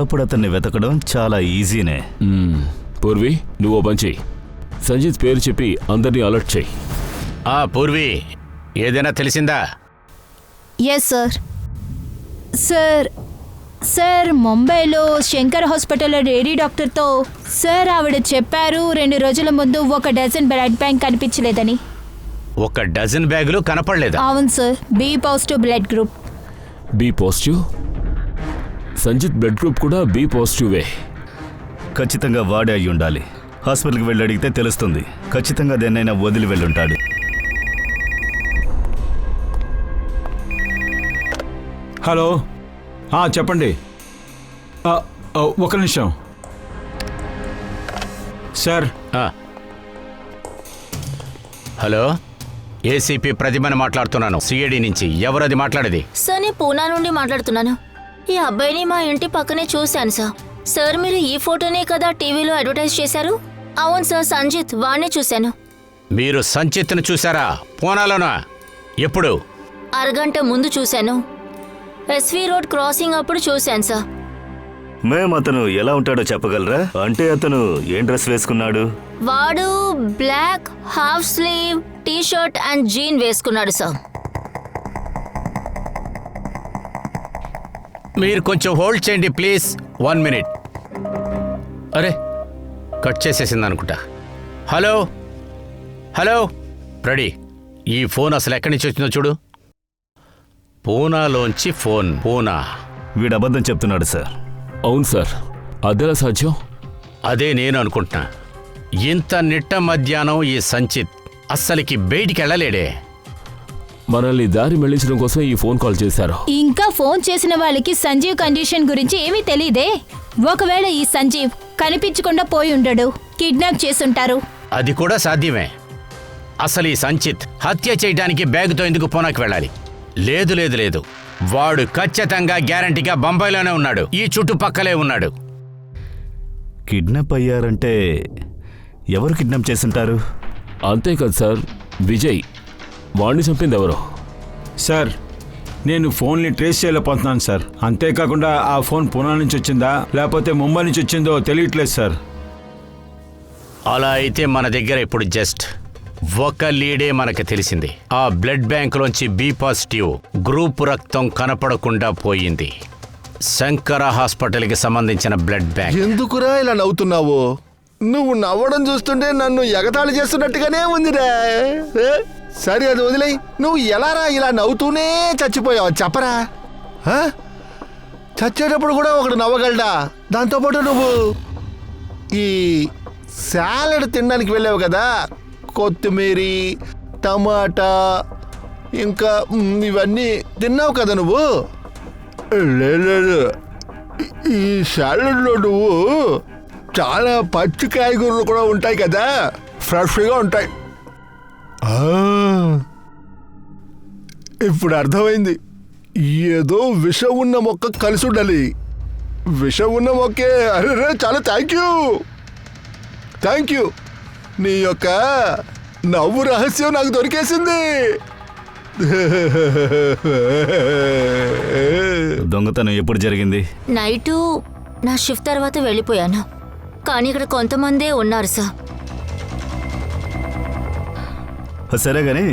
అప్పుడు అతన్ని వెతకడం చాలా ఈజీనే. పూర్వి, నువ్వు బంచి సంజిత్ పేరు చెప్పి అందరినీ అలర్ట్ చేయి. పూర్వి, ఏదైనా తెలిసిందా? Yes sir. సార్, ముంబైలో శంకర్ హాస్పిటల్లో లేడీ డాక్టర్తో సార్ ఆవిడ చెప్పారు 2 రోజుల ముందు 1 డజన్ బ్లడ్ బ్యాంక్ కనిపించలేదని. 1 డజన్ బ్యాగులు కనపడలేదా? అవును sir, B positive blood group. B positive? Sanjit blood group కూడా బి పాజిటివే. ఖచ్చితంగా వాడే అయి ఉండాలి. హాస్పిటల్కి వెళ్ళి అడిగితే తెలుస్తుంది. ఖచ్చితంగా దేన్నైనా వదిలి వెళ్ళుంటాడు. హలో, చెప్పండి. ఒక నిమిషం సార్. హలో, ఏసీపీ ప్రతిభని మాట్లాడుతున్నాను, సిఐడి నుంచి. ఎవరది మాట్లాడేది? సార్, నేను పూనా నుండి మాట్లాడుతున్నాను. ఈ అబ్బాయిని మా ఇంటి పక్కనే చూశాను సార్. సార్, మీరు ఈ ఫోటోనే కదా టీవీలో అడ్వర్టైజ్ చేశారు? అవును సార్, సంజిత్, వాణ్ణే చూశాను. మీరు సంచిత్ను చూసారా? పూనాలోనా? ఎప్పుడు? అరగంట ముందు చూశాను. ఎస్వి రోడ్ క్రాసింగ్ అప్పుడు చూశాను సార్. మేము అతను ఎలా ఉంటాడో చెప్పగలరా? అంటే అతను ఏం డ్రెస్ వేసుకున్నాడు? వాడు black half sleeve T shirt and jean వేసుకున్నాడు సార్. మీరు కొంచెం హోల్డ్ చేయండి ప్లీజ్. 1 minute. అరే కట్ చేసేసింది అనుకుంటా. Hello hello ready. ఈ ఫోన్ అసలు ఎక్కడి నుంచి వచ్చిందో చూడు. పూనాలోంచి ఫోన్. పూనా. వీడు అబద్ధం చెప్తున్నాడు సార్. అవును సార్, అదెలా సాధ్యం? అదే నేను అనుకుంటున్నా. ఇంత నిట్ట మధ్యాహ్నం ఈ సంచిత్ అస్సలకి బయటికి వెళ్ళలేడే. మనల్ని దారి మళ్లించడం కోసం ఈ ఫోన్ కాల్ చేశారు. ఇంకా ఫోన్ చేసిన వాళ్ళకి సంజీవ్ కండిషన్ గురించి ఏమీ తెలీదే. ఒకవేళ ఈ సంజీవ్ కనిపించకుండా పోయి ఉండడు, కిడ్నాప్ చేసుంటారు. అది కూడా సాధ్యమే. అసలు ఈ సంచిత్ హత్య చేయడానికి బ్యాగుతో ఎందుకు పూనాకి వెళ్ళాలి? లేదు లేదు లేదు, వాడు ఖచ్చితంగా గ్యారంటీగా బొంబాయిలోనే ఉన్నాడు, ఈ చుట్టుపక్కలే ఉన్నాడు. కిడ్నాప్ అయ్యారంటే ఎవరు కిడ్నాప్ చేసుంటారు? అంతేకాదు సార్, విజయ్ వాణ్ణి చంపింది ఎవరు? సార్ నేను ఫోన్ని ట్రేస్ చేయలేకపోతున్నాను సార్. అంతేకాకుండా ఆ ఫోన్ పూనా నుంచి వచ్చిందా లేకపోతే ముంబై నుంచి వచ్చిందో తెలియట్లేదు సార్. అలా అయితే మన దగ్గర ఇప్పుడు జస్ట్ ఒక లీడే మనకు తెలిసింది. ఆ బ్లడ్ బ్యాంకులోంచి బి పాజిటివ్ గ్రూప్ రక్తం కనపడకుండా పోయింది. శంకర హాస్పిటల్కి సంబంధించిన బ్లడ్ బ్యాంక్. ఎందుకురా ఇలా నవ్వుతున్నావు? నువ్వు నవ్వడం చూస్తుంటే నన్ను ఎగతాళి చేస్తున్నట్టుగానే ఉందిరా. సరే అది వదిలేయ్. నువ్వు ఎలారా ఇలా నవ్వుతూనే చచ్చిపోయావు చెప్పరా? చచ్చేటప్పుడు కూడా ఒకడు నవ్వగలడా? దాంతోపాటు నువ్వు ఈ సాలడ్ తినడానికి వెళ్ళావు కదా, కొత్తిమీర టమాటా ఇంకా ఇవన్నీ తిన్నావు కదా నువ్వు. లేదు, ఈ సాలడ్లో నువ్వు చాలా పచ్చి కాయగూరలు కూడా ఉంటాయి కదా, ఫ్రెష్గా ఉంటాయి. ఇప్పుడు అర్థమైంది. ఏదో విషం ఉన్న మొక్క కలిసి ఉండాలి. విషం ఉన్న మొక్కే. అరే చాలా థ్యాంక్ యూ. నీ యొక్క నవ్వు రహస్యం నాకు దొరికేసింది. దొంగతనం ఎప్పుడు జరిగింది? నైటు నా షిఫ్ట్ తర్వాత వెళ్ళిపోయాను, కానీ ఇక్కడ కొంతమందే ఉన్నారు సార్. సరే గాని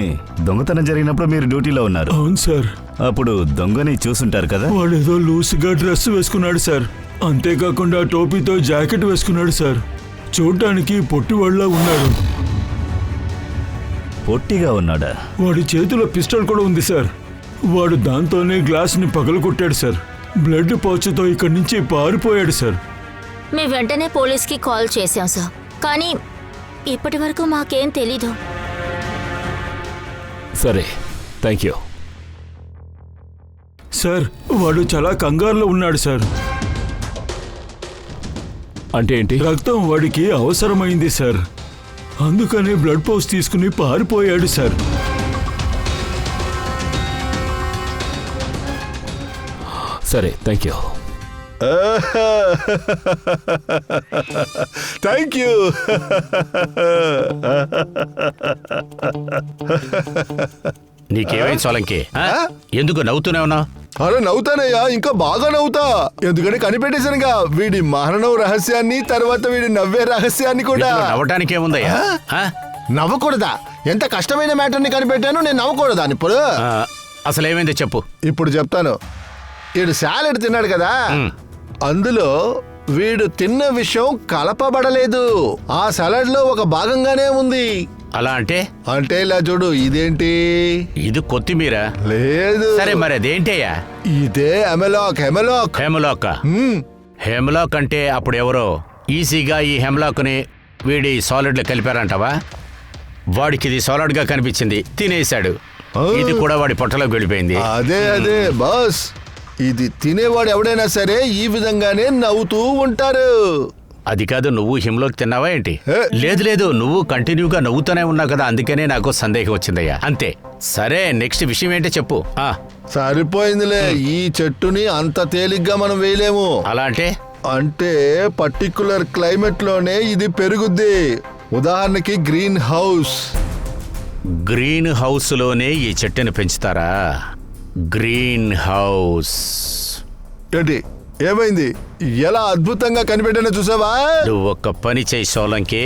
దొంగతనం జరిగినప్పుడు మీరు డ్యూటీలో ఉన్నారు. అవును సార్. అప్పుడు దొంగని చూసుంటారు కదా. వాడు ఏదో లూస్గా డ్రెస్ వేసుకున్నాడు సార్. అంతేకాకుండా టోపీతో జాకెట్ వేసుకున్నాడు సార్. చూడటానికి పొట్టివాళ్ళ ఉన్నాడు. పొట్టిగా ఉన్నాడా? వాడి చేతిలో పిస్టల్ కూడా ఉంది సార్. వాడు దాంతోనే గ్లాస్ని పగలగొట్టాడు సార్. బ్లడ్ పౌచ్తో ఇక్కడి నుంచి పారిపోయాడు సార్. మేము వెంటనే పోలీస్కి కాల్ చేశాం సార్, కానీ ఇప్పటి వరకు మాకేం తెలీదు. సరే, థ్యాంక్ యూ సార్. వాడు చాలా కంగారులో ఉన్నాడు సార్. అంటే ఏంటి? రక్తం వాడికి అవసరమైంది సార్, అందుకనే బ్లడ్ పౌచ్ తీసుకుని పారిపోయాడు సార్. సరే, థ్యాంక్ యూ. Thank you. నీకేమైంది సోలంకి? ఎందుకు నవ్వుతూనే ఉన్నావు? అరే నవ్వుతానయ్యా, ఇంకా బాగా నవ్వుతా. ఎందుకంటే కనిపెట్టేశానుగా వీడి మరణం రహస్యాన్ని, తర్వాత వీడి నవ్వే రహస్యాన్ని కూడా. నవ్వటానికేముందయ్యా? నవ్వకూడదా? ఎంత కష్టమైన మ్యాటర్ని కనిపెట్టాను, నేను నవ్వకూడదా? ఇప్పుడు అసలు ఏమైందో చెప్పు. ఇప్పుడు చెప్తాను. వీడు సాలెడ్ తిన్నాడు కదా, అందులో వీడు తిన్న విషయం కలపబడలేదు. ఆ సలాడ్ లో ఒక భాగంగానే ఉంది. అలా అంటే? అంటే ఇలా చూడు. ఇదేంటి? ఇది కొత్తిమీర. లేదు. సరే మరి అదేంటయ్యా? ఇదే హెమలాక్. హెమలాక్. హెమలాక్ అంటే అప్పుడు ఎవరో ఈజీగా ఈ హెమలాక్ ని వీడి సాలిడ్ లో కలిపారంటావా? వాడికి ఇది సాలిడ్ గా కనిపించింది, తినేశాడు. ఇది కూడా వాడి పొట్టలోకి వెళ్ళిపోయింది. అదే బాస్. ఇది తినేవాడు ఎవడైనా సరే ఈ విధంగానే నవ్వుతూ ఉంటారు. అది కాదు, నువ్వు హిమ్లోకి తిన్నావా ఏంటి? లేదు, నువ్వు కంటిన్యూగా నవ్వుతూనే ఉన్నావు కదా, అందుకనే నాకు సందేహం వచ్చిందయ్యా, అంతే. సరే, నెక్స్ట్ విషయం ఏంటో చెప్పు. సరిపోయిందిలే. ఈ చెట్టుని అంత తేలిగ్గా మనం వేయలేము. అలా అంటే పర్టికులర్ క్లైమేట్ లోనే ఇది పెరుగుద్ది. ఉదాహరణకి గ్రీన్ హౌస్ లోనే ఈ చెట్టుని పెంచుతారా? గ్రీన్ హౌస్ ఏంటి? ఏమైంది? ఎలా అద్భుతంగా కనిపెట్టానో చూసావా? నువ్వు ఒక్క పని చేయి సోలంకి,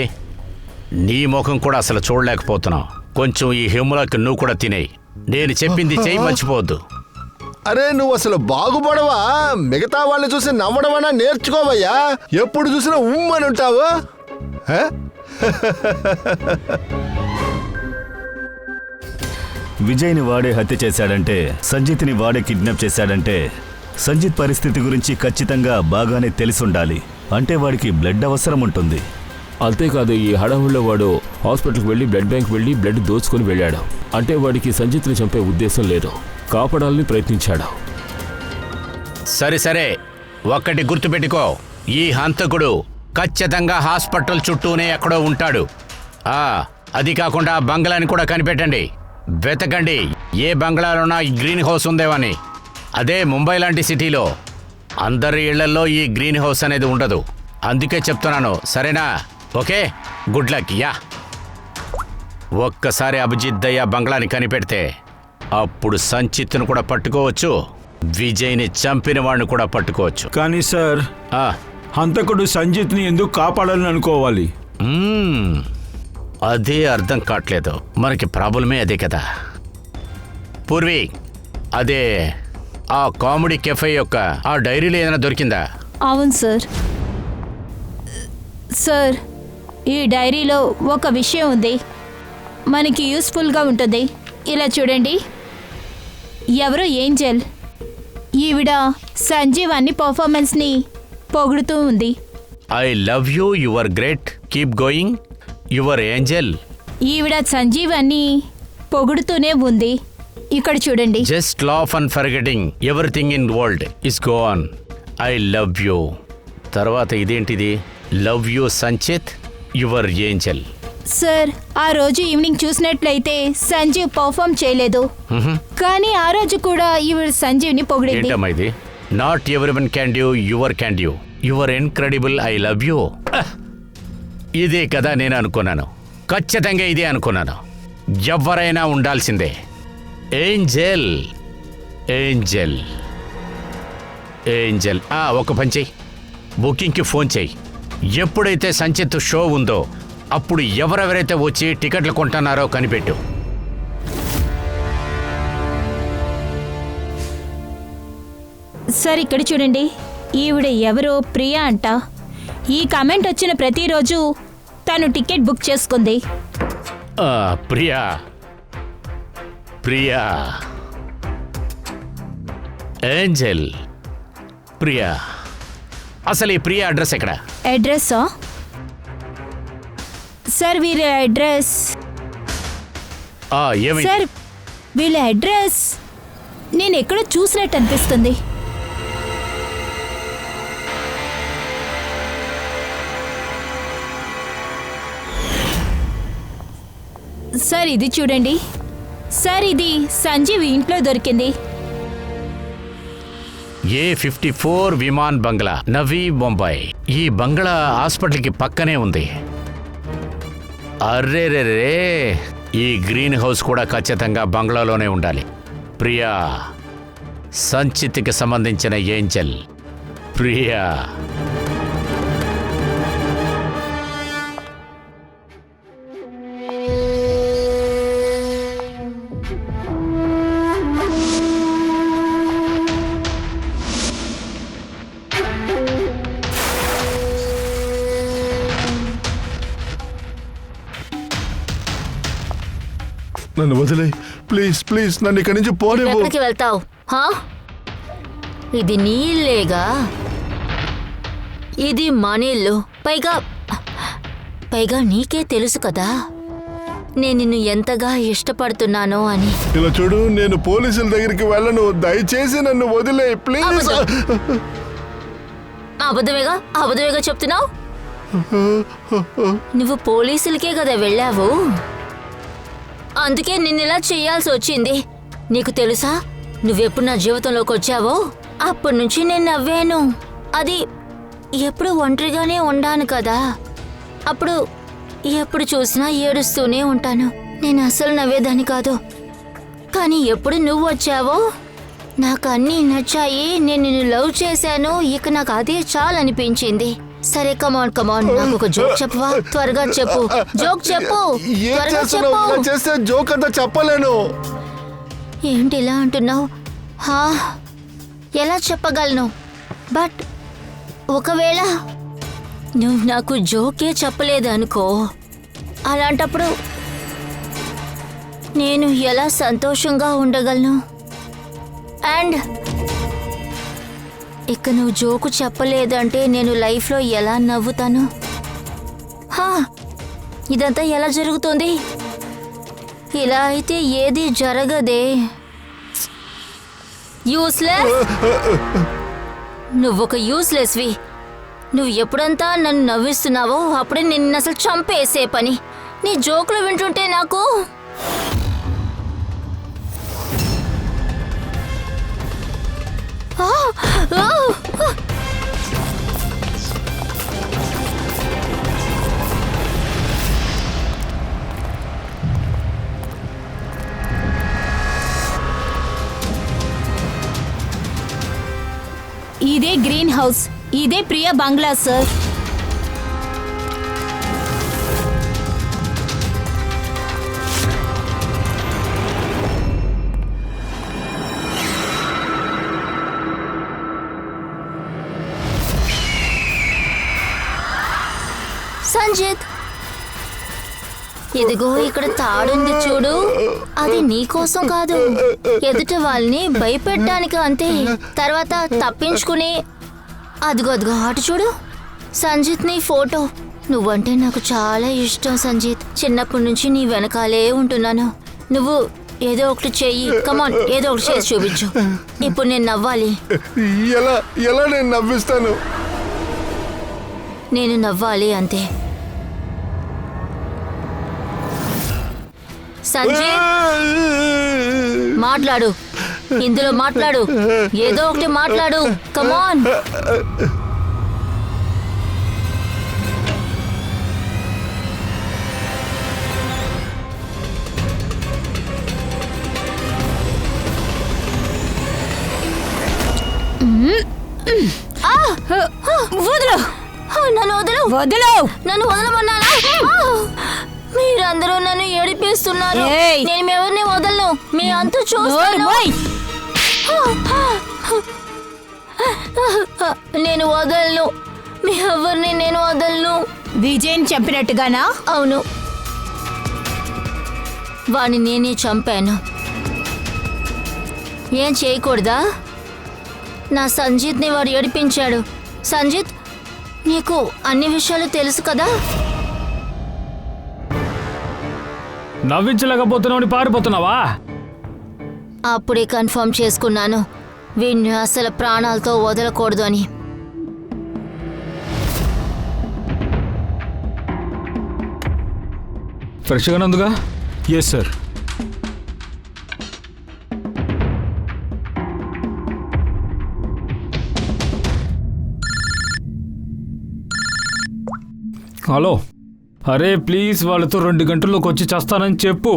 నీ ముఖం కూడా అసలు చూడలేకపోతున్నావు. కొంచెం ఈ హెమ్లాక్ నువ్వు కూడా తినేయి. నేను చెప్పింది చెయ్యి, మర్చిపోవద్దు. అరే నువ్వు అసలు బాగుపడవా? మిగతా వాళ్ళని చూసి నవ్వడమన్నా నేర్చుకోవయ్యా. ఎప్పుడు చూసినా ఉమ్మని ఉంటావు. హ? విజయ్ని వాడే హత్య చేశాడంటే, సంజిత్ని వాడే కిడ్నాప్ చేశాడంటే సంజిత్ పరిస్థితి గురించి ఖచ్చితంగా బాగానే తెలిసుండాలి. అంటే వాడికి బ్లడ్ అవసరం ఉంటుంది. అంతేకాదు ఈ హడావుల్లో వాడు హాస్పిటల్కి వెళ్ళి బ్లడ్ బ్యాంక్ వెళ్ళి బ్లడ్ దోచుకొని వెళ్ళాడు. అంటే వాడికి సంజిత్ని చంపే ఉద్దేశం లేదు, కాపాడాలని ప్రయత్నించాడు. సరే సరే, ఒక్కటి గుర్తుపెట్టుకో, ఈ హంతకుడు ఖచ్చితంగా హాస్పిటల్ చుట్టూనే ఎక్కడో ఉంటాడు. అది కాకుండా బంగ్లాని కూడా కనిపెట్టండి, వెతకండి. ఏ బంగ్లాలోనా ఈ గ్రీన్ హౌస్ ఉందేమని. అదే ముంబై లాంటి సిటీలో అందరి ఇళ్లలో ఈ గ్రీన్ హౌస్ అనేది ఉండదు. అందుకే చెప్తున్నాను, సరేనా? Okay, good luck. యా, ఒక్కసారి అభిజిత్ దయ్య బంగ్లాని కనిపెడితే అప్పుడు సంచిత్ను కూడా పట్టుకోవచ్చు, విజయ్ని చంపిన వాడిని కూడా పట్టుకోవచ్చు. కానీ సార్, హంతకుడు సంజిత్ని ఎందుకు కాపాడాలని అనుకోవాలి? అదే అర్థం కావట్లేదు. మనకి ప్రాబ్లమే అదే కదా. పూర్వి, అదే ఆ కామెడీ కెఫే యొక్క ఆ డైరీలో ఏదైనా దొరికిందా? అవును సార్. సార్, ఈ డైరీలో ఒక విషయం ఉంది, మనకి యూస్ఫుల్గా ఉంటుంది. ఇలా చూడండి, ఎవరో ఏంజెల్, ఈవిడ సంజీవ్ అన్ని పర్ఫార్మెన్స్ని పొగుడుతూ ఉంది. I love you, your great, keep going, your Angel. ఈవిడ సంజీవ్ అన్ని పొగుడుతూనే ఉంది. ఇక్కడ చూడండి. Just laugh and forgetting everything in world is go on. I love you. తర్వాత ఇదేంటిది? Love you Sanchit, your Angel. Sir, ఆ రోజు ఈవినింగ్ చూసినట్లయితే సంజీవ్ పర్ఫామ్ చేయలేదు, కానీ ఆ రోజు కూడా ఈవిడ సంజీవ్ని పొగిడింది. ఏంటమ్మా ఇది? Not everyone can do, your can do, your incredible, I love you. ఇదే కదా నేను అనుకున్నాను, ఖచ్చితంగా ఇదే అనుకున్నాను. ఎవరైనా ఉండాల్సిందే. Angel, Angel, Angel. ఒక పని చెయ్యి, బుకింగ్కి ఫోన్ చెయ్యి. ఎప్పుడైతే సంచిత్ షో ఉందో అప్పుడు ఎవరెవరైతే వచ్చి టికెట్లు కొంటున్నారో కనిపెట్టు. సార్, ఇక్కడ చూడండి, ఈవిడ ఎవరో ప్రియా అంట. ఈ కామెంట్ వచ్చిన ప్రతిరోజు తను టికెట్ బుక్ చేసుకుంది. ప్రియా, ప్రియా, ఏంజెల్, ప్రియా. అసలు ఈ ప్రియా అడ్రస్ ఎక్కడ? అడ్రస్సా? సార్, వీళ్ళ అడ్రస్ సార్, వీళ్ళ అడ్రస్ నేను ఎక్కడో చూసినట్టు అనిపిస్తుంది. సార్, ఇది చూడండి. సార్, ఇది సంజీవ్ ఇంట్లో దొరికింది. A54 విమాన్ బంగ్లా, నవీ ముంబై. ఈ బంగ్లా హాస్పిటల్కి పక్కనే ఉంది. అర్రేరే, ఈ గ్రీన్ హౌస్ కూడా ఖచ్చితంగా బంగ్లాలోనే ఉండాలి. ప్రియా, సంచిత్కి సంబంధించిన ఏంజెల్ ప్రియా. నన్ను వదిలే, ప్లీజ్ ప్లీజ్, నన్ను ఇక్కడి నుంచి పోనివ్వు. ఎక్కడికి వెళ్తావు? ఇది నీళ్ళేగా, ఇది మనీళ్ళు. పైగా నీకే తెలుసు కదా నేను నిన్ను ఎంతగా ఇష్టపడుతున్నానో అని. ఇలా చూడు, నేను పోలీసుల దగ్గరికి వెళ్ళను, దయచేసి నన్ను వదిలే ప్లీజ్. అబద్ధమేగా చెప్తున్నావు. నువ్వు పోలీసులకే కదా వెళ్ళావు, అందుకే నిన్నిలా చేయాల్సి వచ్చింది. నీకు తెలుసా, నువ్వెప్పుడు నా జీవితంలోకి వచ్చావో అప్పటి నుంచి నేను నవ్వాను. అది ఎప్పుడు ఒంటరిగానే ఉండాను కదా, అప్పుడు ఎప్పుడు చూసినా ఏడుస్తూనే ఉంటాను. నేను అసలు నవ్వేదాన్ని కాదు. కానీ ఎప్పుడు నువ్వు వచ్చావో నాకు అన్నీ నచ్చాయి, నేను నిన్ను లవ్ చేశాను. ఇక నాకు అదే చాలనిపించింది. సరే, కమాన్ నాకు ఒక జోక్ చెప్పవా? త్వరగా చెప్పు, జోక్ చెప్పు, త్వరగా చెప్పు. జోక్ అంతా చెప్పలేను. ఏంటి ఇలా అంటున్నావు? ఎలా చెప్పగలను? బట్ ఒకవేళ నువ్వు నాకు జోకే చెప్పలేదు అనుకో, అలాంటప్పుడు నేను ఎలా సంతోషంగా ఉండగలను? అండ్ ఇక నువ్వు జోకు చెప్పలేదంటే నేను లైఫ్లో ఎలా నవ్వుతాను? ఇదంతా ఎలా జరుగుతుంది? ఇలా అయితే ఏది జరగదే. యూస్లెస్, నువ్వొక యూస్లెస్వి. నువ్వు ఎప్పుడంతా నన్ను నవ్విస్తున్నావో అప్పుడే నిన్ను అసలు చంపేసే పని. నీ జోకులు వింటుంటే నాకు ఇదే గ్రీన్ హౌస్, ఇదే ప్రియా బంగ్లా సార్. సంజిత్, ఇదిగో ఇక్కడ తాడుంది చూడు. అది నీకోసం కాదు, ఎదుటి వాళ్ళని భయపెట్టడానికి అంతే. తర్వాత తప్పించుకుని అదిగో అదిగో అటు చూడు. సంజిత్, నీ ఫోటో. నువ్వంటే నాకు చాలా ఇష్టం సంజిత్. చిన్నప్పటి నుంచి నీ వెనకాలే ఉంటున్నాను. నువ్వు ఏదో ఒకటి చెయ్యి, కమాన్, ఏదో ఒకటి చేసి చూపించు. ఇప్పుడు నేను నవ్వాలి. ఎలా ఎలా నేను నవ్విస్తాను? నేను నవ్వాలి అంతే. సంజయ్, మాట్లాడు, ఇందులో మాట్లాడు, ఏదో ఒకటి మాట్లాడు, కమాన్. వదలు, నన్ను వదలు, వదలు, నన్ను వదలమన్నానా? మీరందరూ నన్ను ఏడిపిస్తున్నారు. ఏయ్! నేను ఎవరిని వదలను, మీ అంతు చూస్తాను. ఓయ్! నేను వదలను, మీ ఎవరిని నేను వదలను. విజయ్ని చంపినట్టుగానా? అవును, వాడిని నేనే చంపాను. ఏం చేయకూడదా? నా సంజిత్ని వాడు ఏడిపించాడు. సంజిత్, నీకు అన్ని విషయాలు తెలుసు కదా? నవ్వించలేకపోతున్నావు, పారిపోతున్నావా? అప్పుడే కన్ఫర్మ్ చేసుకున్నాను వీణ్ణి అసలు ప్రాణాలతో వదలకూడదు అని. ఫ్రెష్గా నందుగా? Yes sir. హలో, అరే ప్లీజ్ వాళ్ళతో 2 గంటల్లోకి వచ్చి చేస్తానని చెప్పు.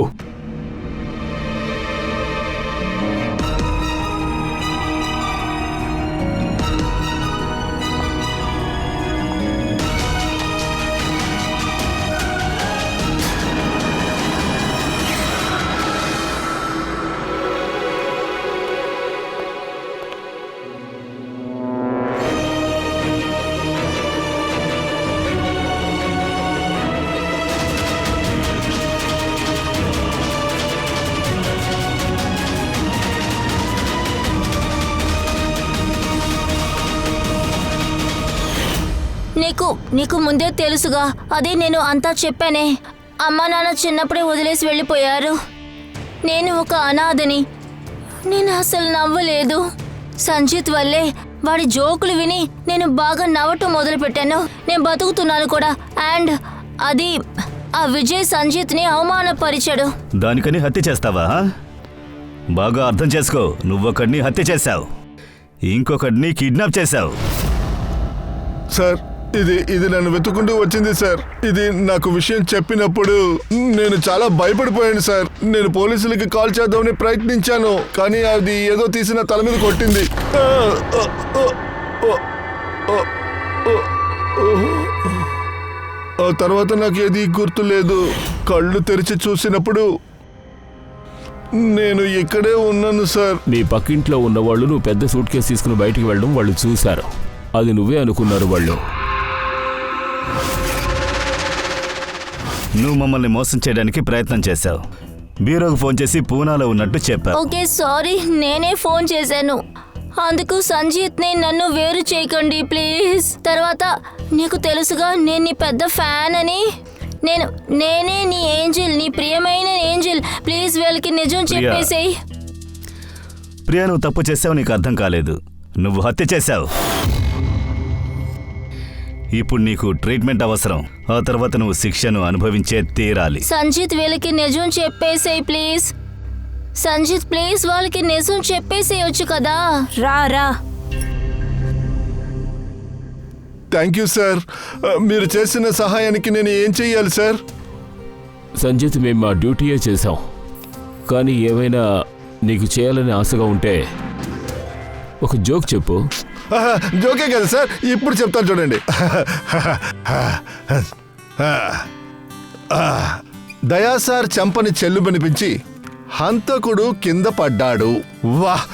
నీకు ముందే తెలుసుగా, అదే నేను అంతా చెప్పానే. అమ్మా నాన్న చిన్నప్పుడే వదిలేసి వెళ్ళిపోయారు. నేను ఒక అనాథని. నేను అసలు నవ్వలేదు. సంజిత్ వల్లే, వాడి జోకులు విని నేను బాగా నవ్వటం మొదలుపెట్టాను. నేను బతుకుతున్నాను కూడా. అండ్ అది ఆ విజయ్ సంజిత్ని అవమానపరిచాడు. దానికని హత్య చేస్తావా? బాగా అర్థం చేసుకో, నువ్వొకడిని హత్య చేశావు, ఇంకొకడిని కిడ్నాప్ చేశావు. సార్, ఇది నన్ను వెతుకుంటూ వచ్చింది సార్. ఇది నాకు విషయం చెప్పినప్పుడు నేను చాలా భయపడిపోయాను సార్. నేను పోలీసులకి కాల్ చేద్దామని ప్రయత్నించాను, కానీ అది ఏదో తీసిన తల మీద కొట్టింది. ఆ తర్వాత నాకు ఏది గుర్తు లేదు. కళ్ళు తెరిచి చూసినప్పుడు నేను ఇక్కడే ఉన్నాను సార్. నీ పక్కింట్లో ఉన్నవాళ్ళు నువ్వు పెద్ద సూట్ కేసు తీసుకుని బయటికి వెళ్ళడం వాళ్ళు చూశారు. అది నువ్వే అనుకున్నారు వాళ్ళు. నువ్వు మమ్మల్ని మోసం చేయడానికి ప్రయత్నం చేశావు. బ్యూరోకి ఫోన్ చేసి పూనాలో ఉన్నట్టు చెప్పావు. ఓకే సారీ, నేనే ఫోన్ చేశాను. అందుకు సంజీత్ని నన్ను వేరు చేయకండి ప్లీజ్. తర్వాత నీకు తెలుసుగా నేను నీ పెద్ద ఫ్యాన్ అని. నేనే నీ ఏంజిల్, నీ ప్రియమైన ఏంజిల్. ప్లీజ్ వీళ్ళకి నిజం చెప్పేసేయ్. ప్రియా, నువ్వు తప్పు చేసావు, నీకు అర్థం కాలేదు. నువ్వు హత్య చేశావు. ఇప్పుడు నీకు ట్రీట్మెంట్ అవసరం. ఆ తర్వాత నువ్వు శిక్షను అనుభవించే తీరాలి. సంజీత్ వీళ్ళకి నిజం చెప్పేసేయ్ ప్లీజ్. సంజీత్ ప్లీజ్ వాళ్ళకి నిజం చెప్పేసేయొచ్చు కదా. రా రా. Thank you sir. మీరు చేసిన సహాయానికి నేను ఏం చెయ్యాలి సార్? సంజిత్, మేము మా డ్యూటీయే చేశాం. కానీ ఏమైనా నీకు చేయాలని ఆశగా ఉంటే ఒక జోక్ చెప్పు. జోకే కదా సార్, ఇప్పుడు చెప్తాను చూడండి. దయా సార్ చెంపని చెల్లుబనిపించి హంతకుడు కింద పడ్డాడు. వాహ్,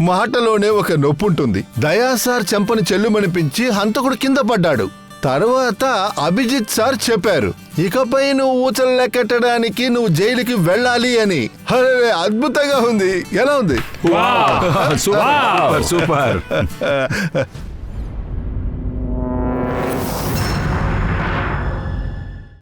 మాటలోనే ఒక నొప్పుంటుంది. దయా సార్ చెంపని చెల్లుమనిపించి హంతకుడు కింద పడ్డాడు. తర్వాత అభిజిత్ సార్ చెప్పారు, ఇకపై నువ్వు ఊచలు లెక్కెట్టడానికి నువ్వు జైలుకి వెళ్ళాలి అని. అరే, అద్భుతంగా ఉంది. ఎలా ఉంది? సూపర్.